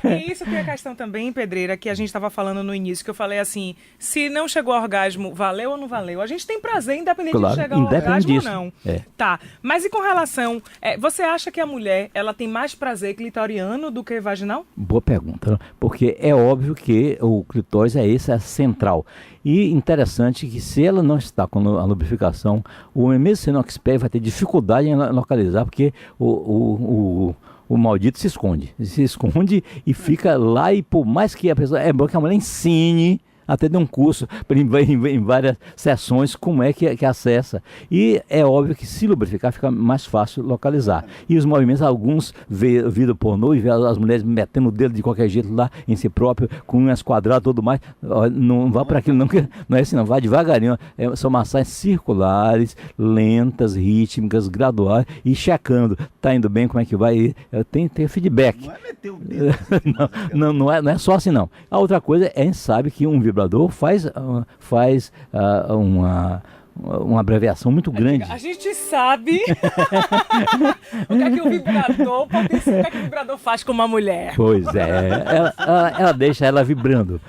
S1: E isso tem a questão também, Pedreira, que a gente estava falando no início, que eu falei assim, se não chegou ao orgasmo, valeu ou não valeu? A gente tem prazer, independente de chegar ao orgasmo
S3: disso.
S1: ou não. Tá, mas e com relação, você acha que a mulher, ela tem mais prazer clitoriano do que vaginal?
S3: Boa pergunta, porque é óbvio que o clitóris é central. E interessante que se ela não está com a lubrificação, o homem mesmo sendo expert vai ter dificuldade em localizar, porque o maldito se esconde e fica lá, e por mais que a pessoa, é bom que a mulher ensine até de um curso em várias sessões como é que acessa. E é óbvio que se lubrificar fica mais fácil localizar. E os movimentos, alguns vê vídeo pornô e vê as mulheres metendo o dedo de qualquer jeito lá em si próprio, com unhas quadradas e tudo mais. Não vá para aquilo não, que não é assim não, vá devagarinho. São massagens circulares, lentas, rítmicas, graduais, e checando, tá indo bem, como é que vai, tem feedback.
S2: Não é meter o dedo assim,
S3: não é só assim não. A outra coisa é, a gente sabe que um vibrador faz uma abreviação muito grande.
S1: A gente sabe o que é que o vibrador pode ser, o que é que o vibrador faz com uma mulher.
S3: Pois é, ela deixa ela vibrando,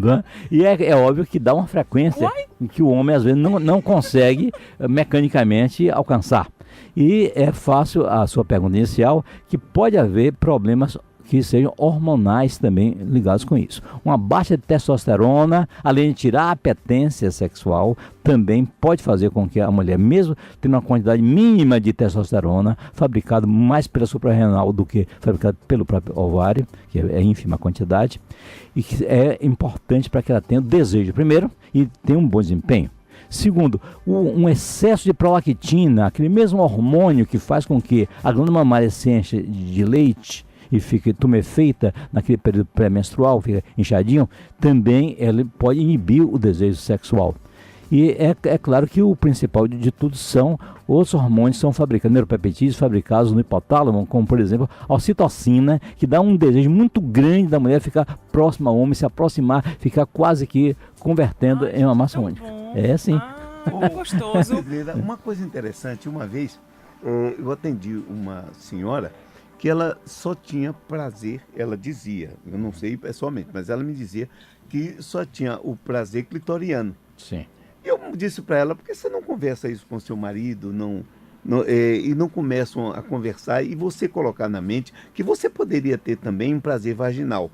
S3: né? E é óbvio que dá uma frequência que o homem às vezes não consegue mecanicamente alcançar. E é fácil a sua pergunta inicial, que pode haver problemas que sejam hormonais também ligados com isso. Uma baixa de testosterona, além de tirar a apetência sexual, também pode fazer com que a mulher, mesmo tendo uma quantidade mínima de testosterona, fabricada mais pela suprarrenal do que fabricada pelo próprio ovário, que é ínfima a quantidade, e que é importante para que ela tenha o desejo, primeiro, e tenha um bom desempenho. Segundo, um excesso de prolactina, aquele mesmo hormônio que faz com que a glândula mamária se encha de leite e fica tumefeita naquele período pré-menstrual, fica inchadinho, também ele pode inibir o desejo sexual. E é claro que o principal de tudo são outros hormônios que são fabricados, neuropeptídeos fabricados no hipotálamo, como por exemplo a ocitocina, que dá um desejo muito grande da mulher ficar próxima ao homem, se aproximar, ficar quase que convertendo em uma massa única. É assim.
S1: Gostoso.
S2: Uma coisa interessante, uma vez eu atendi uma senhora que ela só tinha prazer, ela dizia, eu não sei pessoalmente, mas ela me dizia que só tinha o prazer clitoriano.
S3: Sim.
S2: Eu disse para ela, por que você não conversa isso com seu marido, e não começam a conversar e você colocar na mente que você poderia ter também um prazer vaginal.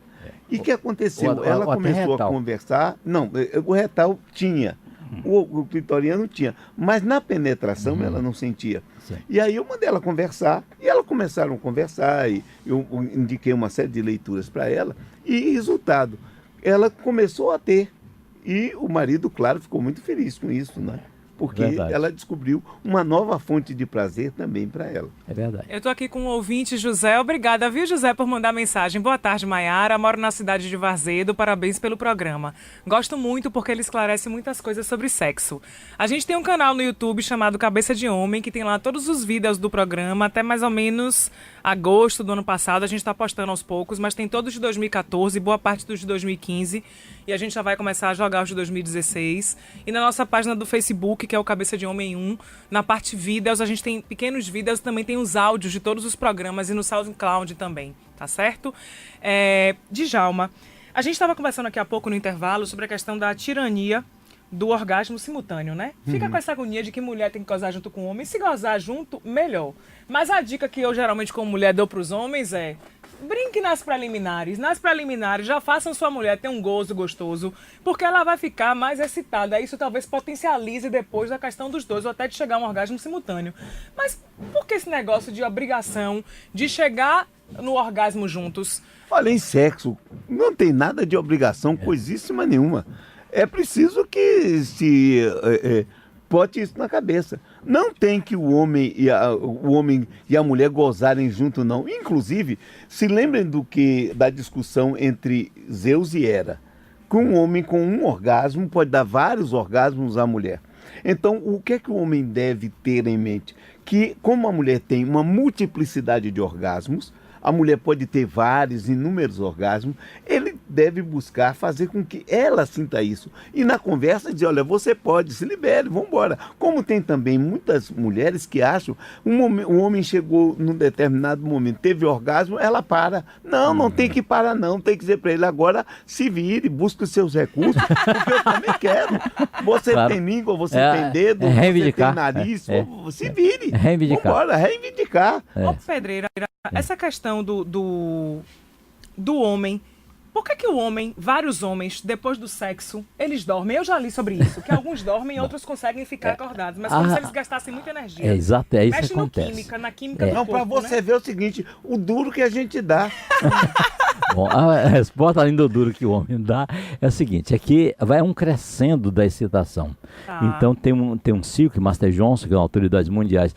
S2: E o que aconteceu? Ela começou a conversar, não, o retal tinha, o clitoriano tinha, mas na penetração ela não sentia.
S3: Sim.
S2: E aí eu mandei ela conversar, e elas começaram a conversar, e eu indiquei uma série de leituras para ela, e resultado, ela começou a ter. E o marido, claro, ficou muito feliz com isso, né? Porque ela descobriu uma nova fonte de prazer também para ela.
S3: É verdade.
S1: Eu tô aqui com o ouvinte José. Obrigada, viu, José, por mandar mensagem. Boa tarde, Maiara. Moro na cidade de Varzedo. Parabéns pelo programa. Gosto muito porque ele esclarece muitas coisas sobre sexo. A gente tem um canal no YouTube chamado Cabeça de Homem, que tem lá todos os vídeos do programa, até mais ou menos agosto do ano passado. A gente está postando aos poucos, mas tem todos de 2014, boa parte dos de 2015. E a gente já vai começar a jogar os de 2016. E na nossa página do Facebook, que é o Cabeça de Homem 1, na parte vídeos, a gente tem pequenos vídeos, também tem os áudios de todos os programas e no SoundCloud também, tá certo? Djalma, a gente estava conversando aqui há pouco no intervalo sobre a questão da tirania do orgasmo simultâneo, né? Fica com essa agonia de que mulher tem que gozar junto com o homem. Se gozar junto, melhor. Mas a dica que eu geralmente como mulher dou para os homens é: brinque nas preliminares. Nas preliminares, já façam sua mulher ter um gozo gostoso, porque ela vai ficar mais excitada. Isso talvez potencialize depois a questão dos dois, ou até de chegar a um orgasmo simultâneo. Mas por que esse negócio de obrigação de chegar no orgasmo juntos?
S2: Olha, em sexo, não tem nada de obrigação, coisíssima nenhuma. É preciso que se bote isso na cabeça. Não tem que o homem e a mulher gozarem junto, não. Inclusive, se lembrem da discussão entre Zeus e Hera. Que um homem com um orgasmo pode dar vários orgasmos à mulher. Então, o que é que o homem deve ter em mente? Que, como a mulher tem uma multiplicidade de orgasmos, a mulher pode ter inúmeros orgasmos, ele deve buscar fazer com que ela sinta isso. E na conversa dizer, olha, você pode, se libere, vamos embora. Como tem também muitas mulheres que acham, um homem chegou num determinado momento, teve orgasmo, ela para. Não tem que parar não, tem que dizer para ele, agora se vire, busque os seus recursos, porque eu também quero. Você tem língua, você tem dedo, você tem nariz, se vire.
S3: Reivindicar.
S2: Vamos embora, reivindicar.
S1: Ô, Pedreira, essa questão do homem, por que o homem, vários homens, depois do sexo, eles dormem? Eu já li sobre isso, que alguns dormem e outros conseguem ficar acordados, mas como se eles gastassem muita energia.
S3: Exato, é isso que
S1: acontece.
S3: acontece.
S1: Na química do
S2: não,
S1: corpo,
S2: para você ver o seguinte, o duro que a gente dá.
S3: Bom, a resposta, além do duro que o homem dá, é o seguinte, é que vai um crescendo da excitação.
S1: Tá.
S3: Então tem um ciclo que Master Johnson, que são autoridades mundiais,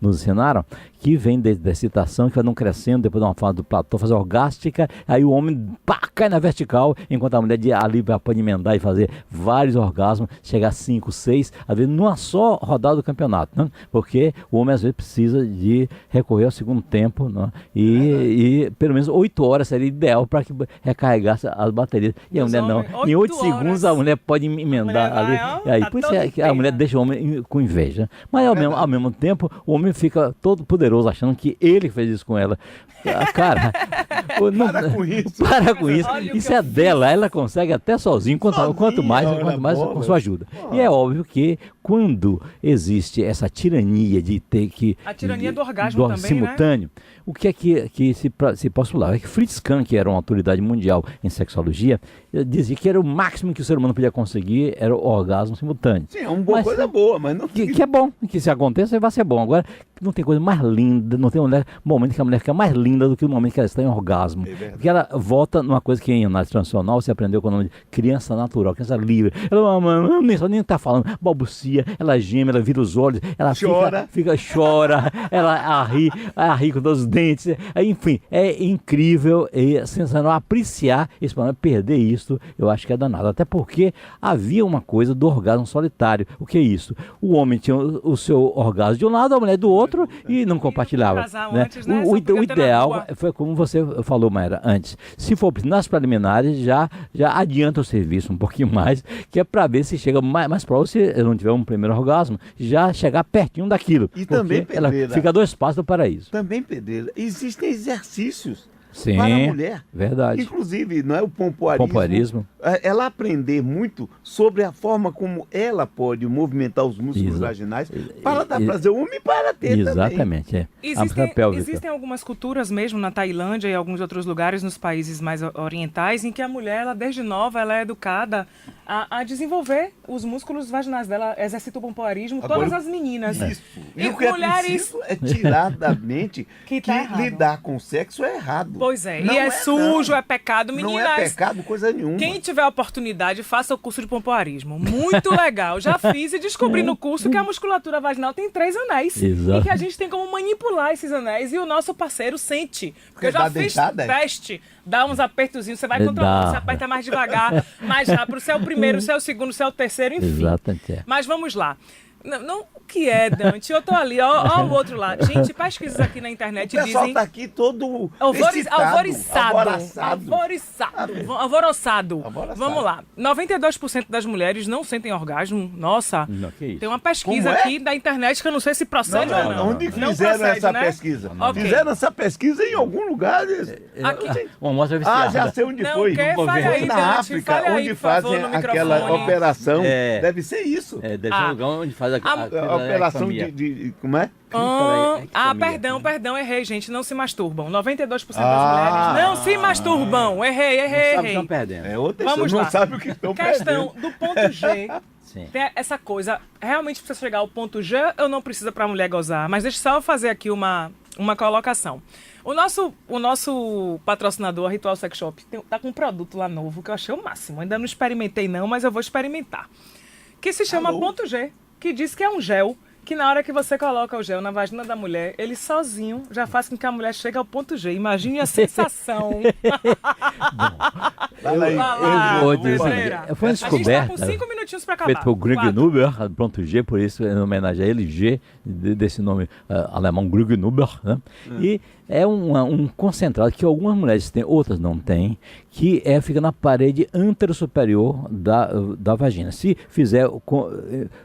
S3: nos ensinaram, que vem da excitação, que vai um crescendo, depois de uma fase do platô, fazer orgástica, aí o homem cai na vertical, enquanto a mulher ali pode emendar e fazer vários orgasmos, chegar a 5, 6, às vezes numa só rodada do campeonato, né? Porque o homem às vezes precisa de recorrer ao segundo tempo, né? E pelo menos 8 horas seria ideal para que recarregasse as baterias. E a mulher não. Em 8 segundos a mulher pode emendar ali. E aí, por isso é que a mulher deixa o homem com inveja. Mas ao mesmo tempo, o homem fica todo poderoso, achando que ele fez isso com ela. Cara,
S2: Para com isso.
S3: para com isso.
S1: Olha o
S3: Isso
S1: que
S3: é
S1: eu fiz.
S3: dela, ela consegue até sozinho, quanto mais com sua ajuda. E é óbvio que quando existe essa tirania de ter que...
S1: A tirania do orgasmo também,
S3: simultâneo, o que é que se postular? É que Fritz Kahn, que era uma autoridade mundial em sexologia, dizia que era o máximo que o ser humano podia conseguir, era o orgasmo simultâneo.
S2: Sim, é uma coisa boa, mas não...
S3: Que é bom, que se aconteça vai ser bom. Agora, não tem coisa mais linda, não tem momento que a mulher fica mais linda do que o momento que ela está em orgasmo. Porque ela volta numa coisa que em análise transacional você aprendeu com o nome de criança natural, criança livre. Ela nem está falando, balbucia, ela geme, ela vira os olhos, ela chora, ela arri com todos os dentes. Enfim, é incrível e sensacional apreciar esse problema, perder isso, eu acho que é danado. Até porque havia uma coisa do orgasmo solitário. O que é isso? O homem tinha o seu orgasmo de um lado, a mulher do outro e não compartilhava. Né? O ideal foi como você falou, Mayra, antes. Se for nas preliminares, já adianta o serviço um pouquinho mais, que é para ver se chega mais próximo, se não tiver um primeiro orgasmo, já chegar pertinho daquilo.
S2: E também,
S3: ela fica a 2 passos do paraíso.
S2: Também, Pedreira, existem exercícios
S3: Sim,
S2: para a mulher.
S3: Verdade.
S2: Inclusive, não é o pompoarismo.
S3: Pompoarismo.
S2: Ela aprender muito sobre a forma como ela pode movimentar os músculos vaginais para dar prazer ao homem e para ter
S3: Exatamente,
S2: também.
S1: Existem algumas culturas mesmo na Tailândia e alguns outros lugares nos países mais orientais em que a mulher, ela, desde nova, ela é educada a desenvolver os músculos vaginais dela, exercita o pompoarismo, todas as meninas.
S2: Isso. E o que
S1: mulheres...
S2: é preciso é tirar da mente que lidar com sexo é errado.
S1: Pois é,
S2: Não
S1: e é sujo,
S2: não.
S1: é pecado, meninas.
S2: Não é pecado coisa nenhuma.
S1: Quem tiver a oportunidade, faça o curso de pompoarismo. Muito legal. Já fiz e descobri no curso que a musculatura vaginal tem 3 anéis.
S3: Exato.
S1: E que a gente tem como manipular esses anéis e o nosso parceiro sente. Porque eu
S2: Você
S1: já
S2: dá
S1: fiz
S2: deitada?
S1: Teste. Dá uns apertozinhos, você vai controlando, você aperta mais devagar, mais rápido. Se é o primeiro, se é o segundo, se é o terceiro, enfim.
S3: Exatamente.
S1: Mas vamos lá. Não, o que é, Dante? Eu tô ali, ó o outro lado. Gente, pesquisas aqui na internet
S2: O pessoal
S1: dizem...
S2: tá aqui todo
S1: alvoroçado. Vamos lá. 92% das mulheres não sentem orgasmo. Nossa,
S3: Não, que isso?
S1: tem uma pesquisa
S2: Como é?
S1: aqui da internet que eu não sei se procede ou não.
S2: Onde
S1: Não
S2: fizeram
S1: procede,
S2: essa
S1: né?
S2: pesquisa?
S1: Ok.
S2: Fizeram essa pesquisa em algum lugar.
S1: Aqui.
S3: Uma amostra viciada.
S2: Já sei onde
S1: Não,
S2: foi.
S1: quer?
S2: Foi
S1: Fale aí,
S2: na
S1: Dante,
S2: África,
S1: fale aí,
S2: onde
S1: por favor,
S2: fazem
S1: no
S2: aquela
S1: microfone.
S2: operação.
S3: É.
S2: Deve ser isso.
S3: Deve ser um lugar onde faz
S2: A operação como é?
S1: Perdão, errei, gente. Não se masturbam. 92% das mulheres não se masturbam. Errei.
S3: Estão perdendo.
S2: É outra
S1: Vamos
S2: pessoa,
S1: lá.
S2: não sabe o que estão
S1: Questão
S2: perdendo.
S1: do ponto G.
S3: Sim.
S1: Tem essa coisa, realmente precisa chegar ao ponto G ou não precisa para a mulher gozar? Mas deixa eu só fazer aqui uma colocação. O nosso patrocinador, a Ritual Sex Shop, tá com um produto lá novo que eu achei o máximo. Ainda não experimentei não, mas eu vou experimentar. Que se chama ponto G, que diz que é um gel que na hora que você coloca o gel na vagina da mulher, ele sozinho já faz com que a mulher chegue ao ponto G. Imagine a sensação.
S3: vou dizer, foi uma
S1: A gente tá
S3: descoberta
S1: com 5 minutinhos para acabar.
S3: feito por Greg
S1: 4.
S3: Nuber, pronto G, por isso em homenagem a ele, G, desse nome alemão Greg Nuber, né? E é um concentrado que algumas mulheres têm, outras não têm, que fica na parede anterosuperior da vagina. Se fizer,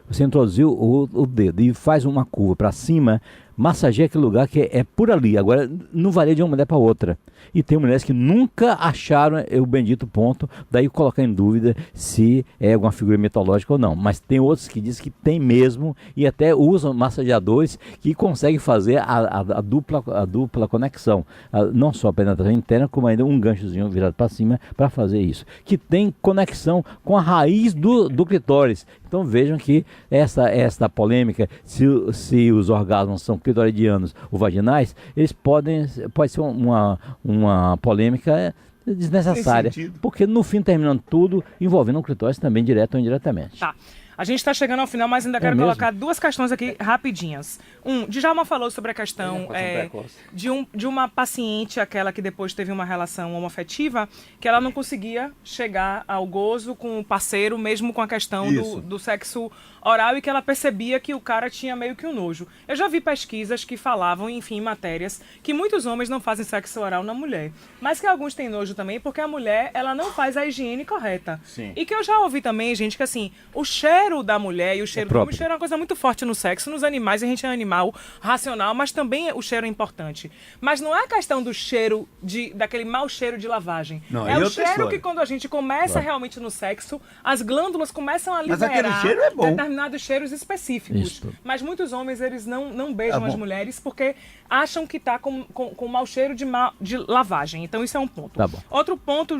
S3: você introduziu o dedo e faz uma curva para cima, massageia aquele lugar que é por ali. Agora, não varia de uma mulher para outra. E tem mulheres que nunca acharam o bendito ponto, daí colocar em dúvida se é alguma figura mitológica ou não. Mas tem outros que dizem que tem mesmo e até usam massageadores que conseguem fazer a dupla conexão. Não só a penetração interna, como ainda um ganchozinho virado para cima para fazer isso. Que tem conexão com a raiz do clitóris. Então vejam que essa polêmica, se os orgasmos são clitoridianos ou vaginais, pode ser uma polêmica desnecessária, porque no fim terminando tudo envolvendo o clitóris também, direto ou indiretamente.
S1: Tá. A gente está chegando ao final, mas ainda quero colocar duas questões aqui rapidinhas. Djalma falou sobre a questão de uma paciente, aquela que depois teve uma relação homoafetiva, que ela não conseguia chegar ao gozo com o parceiro, mesmo com a questão do sexo oral, e que ela percebia que o cara tinha meio que um nojo. Eu já vi pesquisas que falavam, enfim, matérias, que muitos homens não fazem sexo oral na mulher, mas que alguns têm nojo também, porque a mulher, ela não faz a higiene correta.
S3: Sim.
S1: E que eu já ouvi também, gente, que assim, o cheiro da mulher e o cheiro do homem, o cheiro é uma coisa muito forte no sexo. Nos animais a gente é um animal racional, mas também o cheiro é importante. Mas não é a questão do cheiro, daquele mau cheiro de lavagem.
S2: Não,
S1: é o cheiro que quando a gente começa realmente no sexo, as glândulas começam a liberar
S2: aquele cheiro é bom.
S1: determinados cheiros específicos.
S3: Isso.
S1: Mas muitos homens, eles não beijam as mulheres porque acham que tá com mau cheiro de lavagem. Então isso é um ponto.
S3: Tá bom.
S1: Outro ponto,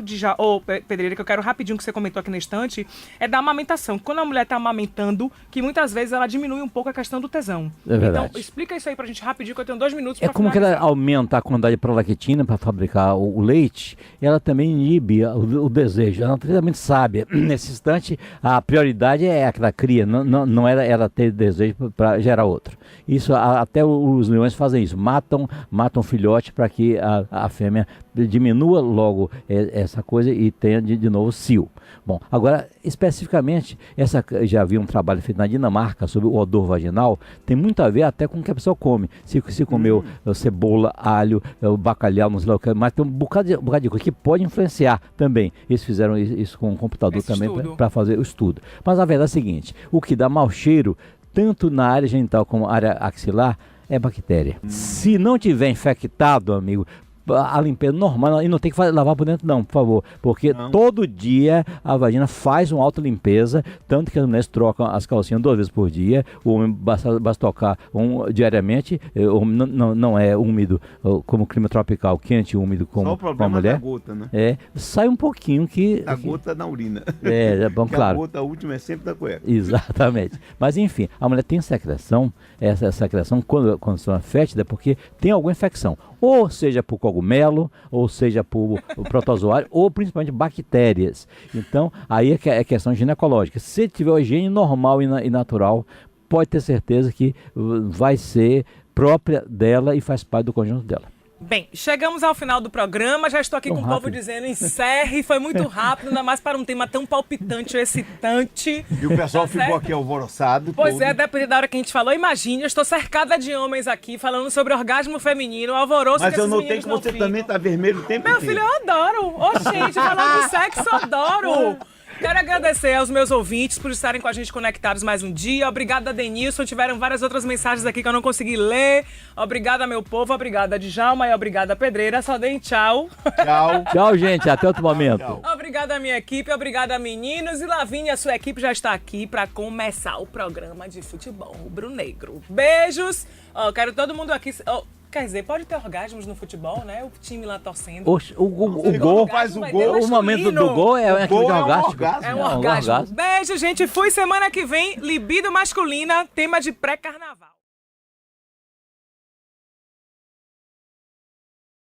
S1: Pedreira, que eu quero rapidinho que você comentou aqui na estante, é da amamentação. Quando a mulher está amamentando, que muitas vezes ela diminui um pouco a questão do tesão.
S3: É verdade.
S1: Então, explica isso aí pra gente rapidinho, que eu tenho 2 minutos
S3: É
S1: pra
S3: como que ela
S1: finalizar.
S3: aumenta a quantidade de prolactina para fabricar o leite, ela também inibe o desejo. Ela também sabe, nesse instante, a prioridade é a que ela cria, não era ela ter desejo para gerar outro. Isso, até os leões fazem isso, matam o filhote para que a fêmea diminua logo essa coisa e tenha de novo cio. Bom, agora, especificamente, já vi um trabalho feito na Dinamarca sobre o odor vaginal, tem muito a ver até com o que a pessoa come. Se comeu cebola, alho, bacalhau, não sei lá o que, mas tem um bocado de coisa que pode influenciar também. Eles fizeram isso com o computador
S1: Esse
S3: também
S1: estudo.
S3: fazer o estudo. Mas a verdade é a seguinte, o que dá mau cheiro, tanto na área genital como na área axilar, é bactéria. Se não tiver infectado, amigo, a limpeza normal, e não tem que lavar por dentro não, por favor, porque todo dia a vagina faz uma auto-limpeza, tanto que as mulheres trocam as calcinhas 2 vezes por dia, o homem basta tocar diariamente, não é úmido como o clima tropical, quente e úmido como
S2: Só o problema
S3: a mulher.
S2: da gota, né?
S3: Sai um pouquinho que...
S2: A gota na urina.
S3: Bom,
S2: Porque
S3: claro.
S2: a gota última é sempre da cueca.
S3: Exatamente. Mas enfim, a mulher tem secreção, essa secreção quando se torna fétida é porque tem alguma infecção. Ou seja por cogumelo, ou seja por protozoário, ou principalmente bactérias. Então, aí é questão ginecológica. Se tiver a higiene normal e natural, pode ter certeza que vai ser própria dela e faz parte do conjunto dela.
S1: Bem, chegamos ao final do programa, já estou aqui com o povo dizendo encerre, foi muito rápido, ainda mais para um tema tão palpitante, excitante.
S2: E o pessoal
S1: Tá
S2: ficou
S1: certo?
S2: aqui alvoroçado.
S1: Pois
S2: todo.
S1: é, dependendo da hora que a gente falou, imagine, eu estou cercada de homens aqui falando sobre orgasmo feminino, o alvoroço
S2: Mas
S1: que
S2: eu
S1: esses
S2: notei
S1: meninos
S2: que
S1: não
S2: você
S1: ficam.
S2: também tá vermelho o tempo
S1: Meu
S2: inteiro.
S1: filho, eu adoro. Gente, falando de sexo, eu adoro. Quero agradecer aos meus ouvintes por estarem com a gente conectados mais um dia. Obrigada, Denilson. Tiveram várias outras mensagens aqui que eu não consegui ler. Obrigada, meu povo. Obrigada, Djalma. E obrigada, Pedreira. Só deem tchau.
S2: Tchau.
S3: Tchau, gente. Até outro momento.
S2: Tchau.
S1: Obrigada, minha equipe. Obrigada, meninos. E Lavínia, a sua equipe já está aqui para começar o programa de futebol rubro-negro. Beijos. Quero todo mundo aqui... Quer dizer, pode ter orgasmos no futebol, né? O time lá torcendo.
S3: O gol
S2: faz o
S1: Vai
S2: gol,
S1: ter
S3: o momento do
S1: masculino.
S3: gol é
S2: O gol é um
S3: orgástico.
S2: orgasmo.
S1: É um orgasmo. Beijo, gente. Fui semana que vem. Libido masculina, tema de pré-carnaval.